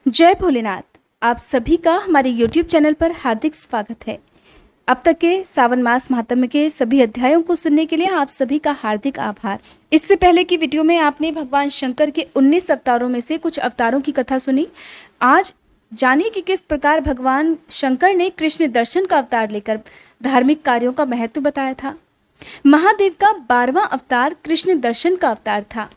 जय भोलेनाथ। आप सभी का हमारे YouTube चैनल पर हार्दिक स्वागत है। अब तक के सावन मास महात्म्य के सभी अध्यायों को सुनने के लिए आप सभी का हार्दिक आभार। इससे पहले की वीडियो में आपने भगवान शंकर के 19 अवतारों में से कुछ अवतारों की कथा सुनी। आज जानिए कि किस प्रकार भगवान शंकर ने कृष्ण दर्शन का अवतार लेकर धार्मिक कार्यों का महत्व बताया था। महादेव का 12वां अवतार कृष्ण दर्शन का अवतार था।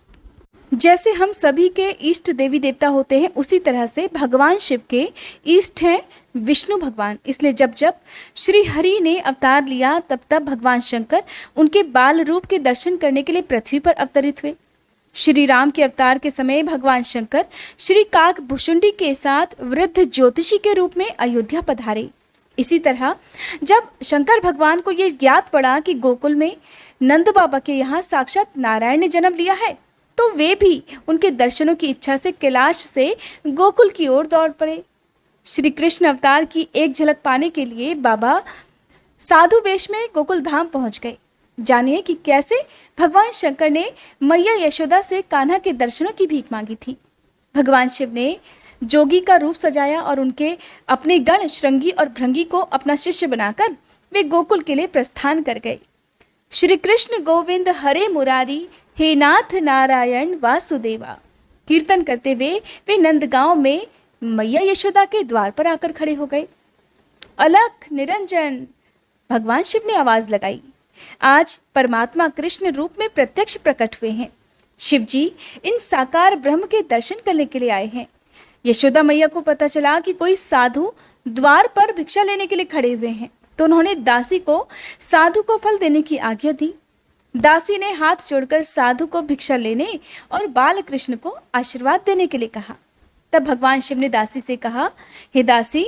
जैसे हम सभी के इष्ट देवी देवता होते हैं, उसी तरह से भगवान शिव के इष्ट हैं विष्णु भगवान। इसलिए जब जब श्री हरि ने अवतार लिया तब तब भगवान शंकर उनके बाल रूप के दर्शन करने के लिए पृथ्वी पर अवतरित हुए। श्री राम के अवतार के समय भगवान शंकर श्री काकभुशुंडी के साथ वृद्ध ज्योतिषी के रूप में अयोध्या पधारे। इसी तरह जब शंकर भगवान को ये ज्ञात पड़ा कि गोकुल में नंद बाबा के यहाँ साक्षात नारायण ने जन्म लिया है, तो वे भी उनके दर्शनों की इच्छा से कैलाश से गोकुल की ओर दौड़ पड़े। श्री कृष्ण अवतार की एक झलक पाने के लिए बाबा साधु वेश में गोकुल धाम पहुंच गए। जानिए कि कैसे भगवान शंकर ने मैया यशोदा से कान्हा के दर्शनों की भीख मांगी थी। भगवान शिव ने जोगी का रूप सजाया और उनके अपने गण श्रृंगी और भृंगी को अपना शिष्य बनाकर वे गोकुल के लिए प्रस्थान कर गए। श्री कृष्ण गोविंद हरे मुरारी, हे नाथ नारायण वासुदेवा कीर्तन करते हुए वे नंदगांव में मैया यशोदा के द्वार पर आकर खड़े हो गए। अलख निरंजन, भगवान शिव ने आवाज लगाई। आज परमात्मा कृष्ण रूप में प्रत्यक्ष प्रकट हुए हैं। शिव जी इन साकार ब्रह्म के दर्शन करने के लिए आए हैं। यशोदा मैया को पता चला कि कोई साधु द्वार पर भिक्षा लेने के लिए खड़े हुए हैं, तो उन्होंने दासी को साधु को फल देने की आज्ञा दी। दासी ने हाथ जोड़कर साधु को भिक्षा लेने और बाल कृष्ण को आशीर्वाद देने के लिए कहा। तब भगवान शिव ने दासी से कहा, हे दासी,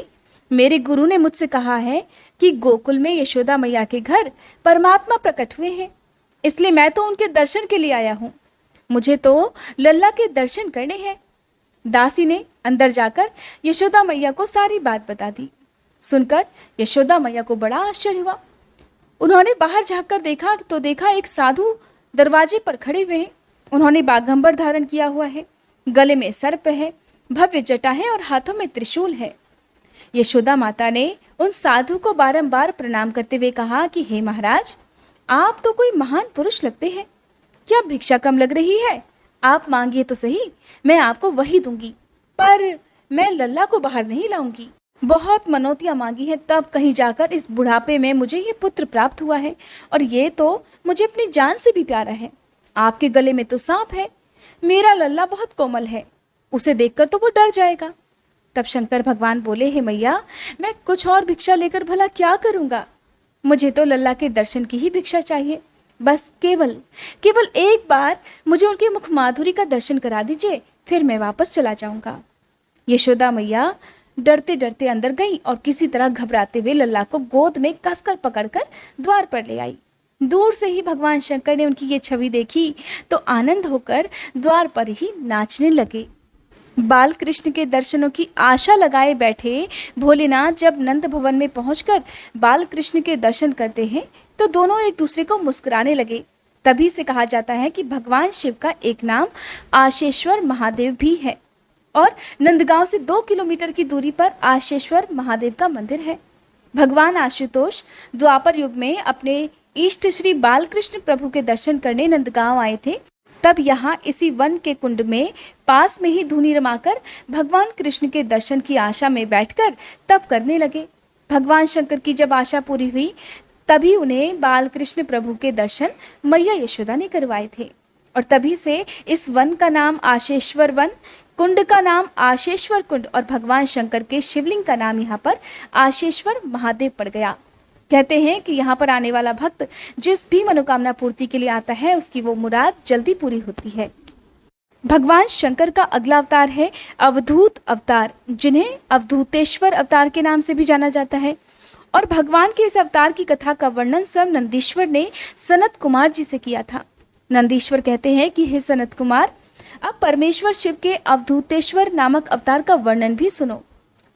मेरे गुरु ने मुझसे कहा है कि गोकुल में यशोदा मैया के घर परमात्मा प्रकट हुए हैं, इसलिए मैं तो उनके दर्शन के लिए आया हूँ। मुझे तो लल्ला के दर्शन करने हैं। दासी ने अंदर जाकर यशोदा मैया को सारी बात बता दी। सुनकर यशोदा मैया को बड़ा आश्चर्य हुआ। उन्होंने बाहर झांककर देखा तो देखा एक साधु दरवाजे पर खड़े हुए हैं। उन्होंने बाघंबर धारण किया हुआ है, गले में सर्प है, भव्य जटा है और हाथों में त्रिशूल है। यशोदा माता ने उन साधु को बारंबार प्रणाम करते हुए कहा कि हे महाराज, आप तो कोई महान पुरुष लगते हैं। क्या भिक्षा कम लग रही है? आप मांगिए तो सही, मैं आपको वही दूंगी, पर मैं लल्ला को बाहर नहीं लाऊंगी। बहुत मनौतियां मांगी हैं, तब कहीं जाकर इस बुढ़ापे में मुझे ये पुत्र प्राप्त हुआ है, और ये तो मुझे अपनी जान से भी प्यारा है। आपके गले में तो सांप है, मेरा लल्ला बहुत कोमल है, उसे देखकर तो वो डर जाएगा। तब शंकर भगवान बोले, हे मैया, मैं कुछ और भिक्षा लेकर भला क्या करूंगा? मुझे तो लल्ला के दर्शन की ही भिक्षा चाहिए। बस केवल एक बार मुझे उनके मुख माधुरी का दर्शन करा दीजिए, फिर मैं वापस चला जाऊंगा। यशोदा मैया डरते डरते अंदर गई और किसी तरह घबराते हुए लल्ला को गोद में कसकर पकड़कर द्वार पर ले आई। दूर से ही भगवान शंकर ने उनकी ये छवि देखी तो आनंद होकर द्वार पर ही नाचने लगे। बाल कृष्ण के दर्शनों की आशा लगाए बैठे भोलेनाथ जब नंद भवन में पहुंचकर बाल कृष्ण के दर्शन करते हैं तो दोनों एक दूसरे को मुस्कुराने लगे। तभी से कहा जाता है कि भगवान शिव का एक नाम आशेश्वर महादेव भी है, और नंदगांव से 2 किलोमीटर की दूरी पर आशेश्वर महादेव का मंदिर है। भगवान आशुतोष द्वापर युग में अपने इष्ट श्री बालकृष्ण प्रभु के दर्शन करने नंदगांव आए थे। तब यहाँ इसी वन के कुंड में पास में ही धूनी रमाकर भगवान कृष्ण के दर्शन की आशा में बैठकर तप करने लगे। भगवान शंकर की जब आशा पूरी हुई तभी उन्हें बालकृष्ण प्रभु के दर्शन मैया यशोदा ने करवाए थे, और तभी से इस वन का नाम आशेश्वर वन, कुंड का नाम आशेश्वर कुंड और भगवान शंकर के शिवलिंग का नाम यहाँ पर आशेश्वर महादेव पड़ गया। कहते हैं कि यहाँ पर आने वाला भक्त जिस भी मनोकामना पूर्ति के लिए आता है उसकी वो मुराद जल्दी पूरी होती है। भगवान शंकर का अगला अवतार है अवधूत अवतार, जिन्हें अवधूतेश्वर अवतार के नाम से भी जाना जाता है। और भगवान के इस अवतार की कथा का वर्णन स्वयं नंदीश्वर ने सनत कुमार जी से किया था। नंदीश्वर कहते हैं कि हे सनत कुमार, अब परमेश्वर शिव के अवधूतेश्वर नामक अवतार का वर्णन भी सुनो,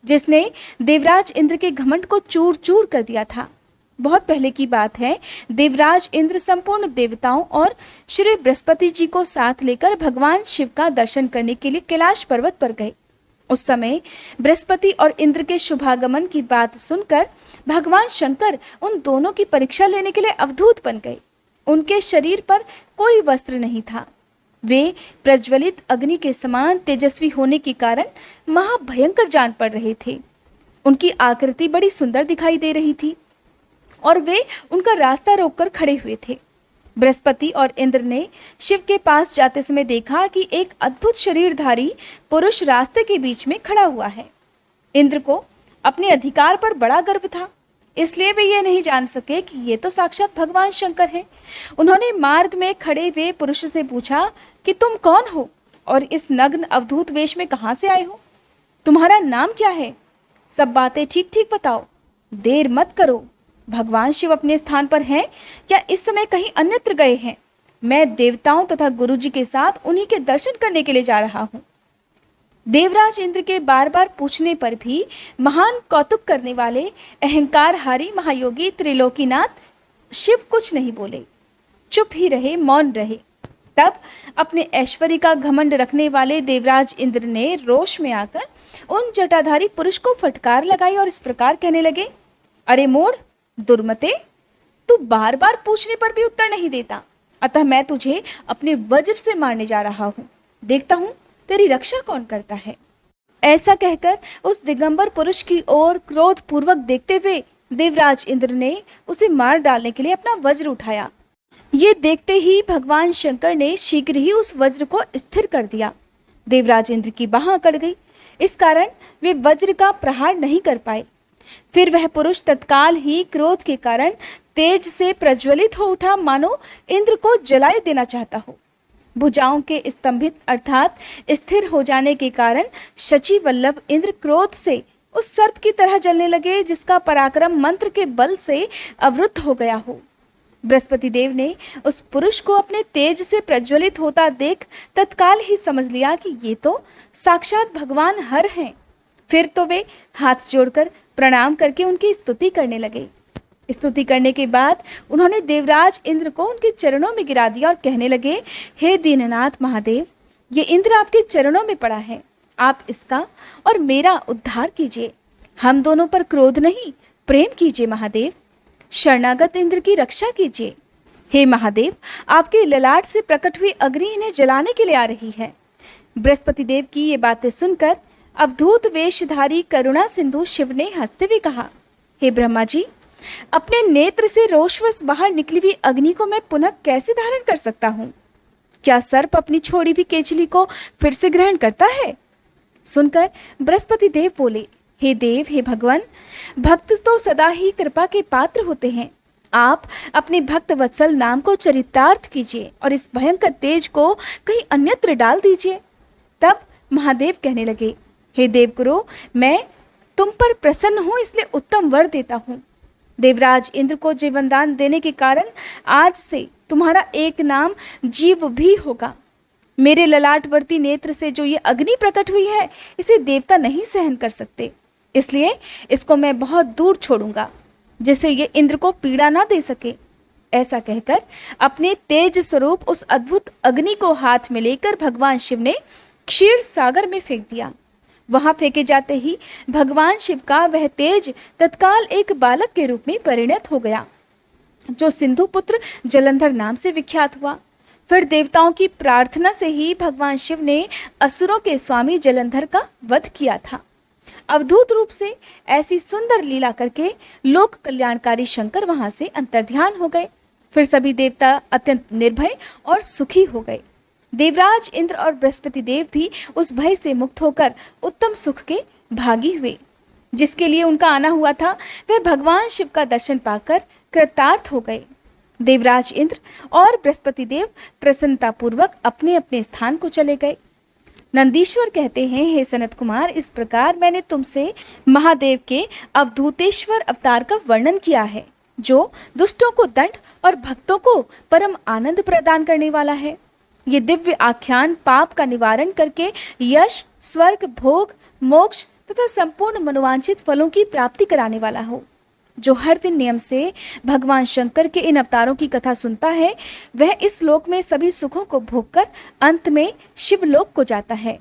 जिसने देवराज इंद्र के घमंड को चूर चूर कर दिया था। बहुत पहले की बात है। देवराज इंद्र संपूर्ण देवताओं और श्री बृहस्पति जी को साथ लेकर भगवान शिव का दर्शन करने के लिए कैलाश पर्वत पर गए उस समय बृहस्पति और इंद्र के शुभागमन की बात सुनकर भगवान शंकर उन दोनों की परीक्षा लेने के लिए अवधूत बन गए। उनके शरीर पर कोई वस्त्र नहीं था। वे प्रज्वलित अग्नि के समान तेजस्वी होने के कारण महाभयंकर जान पड़ रहे थे। उनकी आकृति बड़ी सुंदर दिखाई दे रही थी और वे उनका रास्ता रोककर खड़े हुए थे। बृहस्पति और इंद्र ने शिव के पास जाते समय देखा कि एक अद्भुत शरीरधारी पुरुष रास्ते के बीच में खड़ा हुआ है। इंद्र को अपने अधिकार पर बड़ा गर्व था, इसलिए वे ये नहीं जान सके कि ये तो साक्षात भगवान शंकर हैं। उन्होंने मार्ग में खड़े हुए पुरुष से पूछा कि तुम कौन हो और इस नग्न अवधूत वेश में कहाँ से आए हो? तुम्हारा नाम क्या है? सब बातें ठीक ठीक बताओ, देर मत करो। भगवान शिव अपने स्थान पर हैं या इस समय कहीं अन्यत्र गए हैं? मैं देवताओं तथा गुरुजी के साथ उन्हीं के दर्शन करने के लिए जा रहा हूँ। देवराज इंद्र के बार बार पूछने पर भी महान कौतुक करने वाले अहंकारहारी महायोगी त्रिलोकीनाथ शिव कुछ नहीं बोले, चुप ही रहे, मौन रहे। तब अपने ऐश्वर्य का घमंड रखने वाले देवराज इंद्र ने रोष में आकर उन जटाधारी पुरुष को फटकार लगाई और इस प्रकार कहने लगे, अरे मूढ़, दुर्मते, तू बार बार पूछने पर भी उत्तर नहीं देता, अतः मैं तुझे अपने वज्र से मारने जा रहा हूँ। देखता हूँ तेरी रक्षा कौन करता है। ऐसा कहकर उस दिगंबर पुरुष की ओर क्रोध पूर्वक देखते हुए देवराज इंद्र ने उसे मार डालने के लिए अपना वज्र उठाया। ये देखते ही भगवान शंकर ने शीघ्र ही उस वज्र को स्थिर कर दिया। देवराज इंद्र की बाह अकड़ गई, इस कारण वे वज्र का प्रहार नहीं कर पाए। फिर वह पुरुष तत्काल ही क्रोध के कारण तेज से प्रज्वलित हो उठा, मानो इंद्र को जलाए देना चाहता हो। भुजाओं के स्तंभित अर्थात स्थिर हो जाने के कारण शची वल्लभ इंद्र क्रोध से उस सर्प की तरह जलने लगे, जिसका पराक्रम मंत्र के बल से अवरुद्ध हो गया हो। बृहस्पति देव ने उस पुरुष को अपने तेज से प्रज्वलित होता देख तत्काल ही समझ लिया कि ये तो साक्षात भगवान हर हैं। फिर तो वे हाथ जोड़कर प्रणाम करके उनकी स्तुति करने लगे। स्तुति करने के बाद उन्होंने देवराज इंद्र को उनके चरणों में गिरा दिया और कहने लगे, हे दीननाथ महादेव, ये इंद्र आपके चरणों में पड़ा है, आप इसका और मेरा उद्धार कीजिए। हम दोनों पर क्रोध नहीं, प्रेम कीजिए महादेव। शरणागत इंद्र की रक्षा कीजिए। हे महादेव, आपके ललाट से प्रकट हुई अग्नि इन्हें जलाने के लिए आ रही है। बृहस्पति देव की ये बातें सुनकर अवधूत वेशधारी करुणा सिंधु शिव ने हंसते हुए कहा, हे ब्रह्मा जी, अपने नेत्र से रोषवश बाहर निकली हुई अग्नि को मैं पुनः कैसे धारण कर सकता हूँ? क्या सर्प अपनी छोड़ी हुई केचली को फिर से ग्रहण करता है? सुनकर बृहस्पति देव बोले, हे देव, हे भगवान, भक्त तो सदा ही कृपा के पात्र होते हैं। आप अपने भक्त वत्सल नाम को चरितार्थ कीजिए और इस भयंकर तेज को कहीं अन्यत्र डाल दीजिए। तब महादेव कहने लगे, हे देवगुरु, मैं तुम पर प्रसन्न हूँ, इसलिए उत्तम वर देता हूँ। देवराज इंद्र को जीवनदान देने के कारण आज से तुम्हारा एक नाम जीव भी होगा। मेरे ललाटवर्ती नेत्र से जो ये अग्नि प्रकट हुई है, इसे देवता नहीं सहन कर सकते, इसलिए इसको मैं बहुत दूर छोड़ूंगा, जिससे ये इंद्र को पीड़ा ना दे सके। ऐसा कहकर अपने तेज स्वरूप उस अद्भुत अग्नि को हाथ में लेकर भगवान शिव ने क्षीर सागर में फेंक दिया। वहां फेंके जाते ही भगवान शिव का वह तेज तत्काल एक बालक के रूप में परिणत हो गया, जो सिंधु पुत्र जलंधर नाम से विख्यात हुआ। फिर देवताओं की प्रार्थना से ही भगवान शिव ने असुरों के स्वामी जलंधर का वध किया था। अवधूत रूप से ऐसी सुंदर लीला करके लोक कल्याणकारी शंकर वहां से अंतर्ध्यान हो गए। फिर सभी देवता अत्यंत निर्भय और सुखी हो गए। देवराज इंद्र और बृहस्पति देव भी उस भय से मुक्त होकर उत्तम सुख के भागी हुए। जिसके लिए उनका आना हुआ था, वह भगवान शिव का दर्शन पाकर कृतार्थ हो गए। देवराज इंद्र और बृहस्पति देव प्रसन्नतापूर्वक अपने अपने स्थान को चले गए। नंदीश्वर कहते हैं, हे सनत कुमार, इस प्रकार मैंने तुमसे महादेव के अवधूतेश्वर अवतार का वर्णन किया है, जो दुष्टों को दंड और भक्तों को परम आनंद प्रदान करने वाला है। ये दिव्य आख्यान पाप का निवारण करके यश, स्वर्ग, भोग, मोक्ष तथा संपूर्ण मनोवांछित फलों की प्राप्ति कराने वाला हो। जो हर दिन नियम से भगवान शंकर के इन अवतारों की कथा सुनता है, वह इस लोक में सभी सुखों को भोगकर अंत में शिवलोक को जाता है।